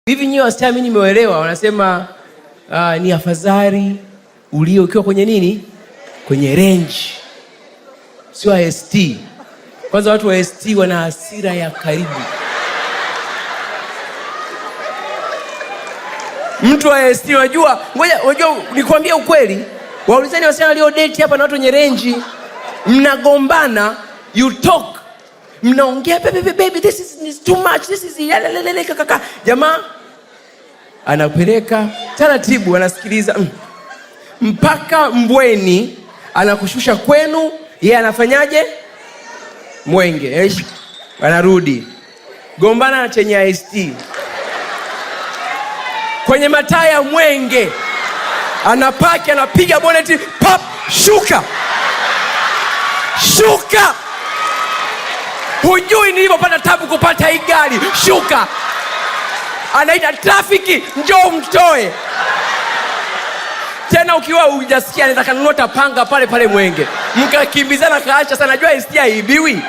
Hivi nyinyi wasichana mimi nimeelewa, wanasema ni afadhali ulio ukiwa kwenye nini? Kwenye range. Sio ST. Kwanza watu wa ST wana hasira ya karibu. Mtu wa ST unajua, ngoja nikwambie ukweli. Waulizeni wasichana walio date hapa na watu wenye range. Mnagombana, you talk. Mnaongea baby this is too much, this is kaka. Jamaa anapeleka taratibu, anasikiliza mpaka Mbweni, anakushusha kwenu, yeye anafanyaje? Mwenge. Anarudi. Gombana na chenye ST. Kwenye mataa ya Mwenge. Anapaki, anapiga boneti, pop, shuka. Shuka. Hujui nilipopata tabu kupata hii gari. Shuka. Anaita trafiki, njoo mtoe. Tena ukiwa hujasikia anaweza kanunua panga pale Mwenge. Mkakimbizana kaacha sana, najua ST haibiwi.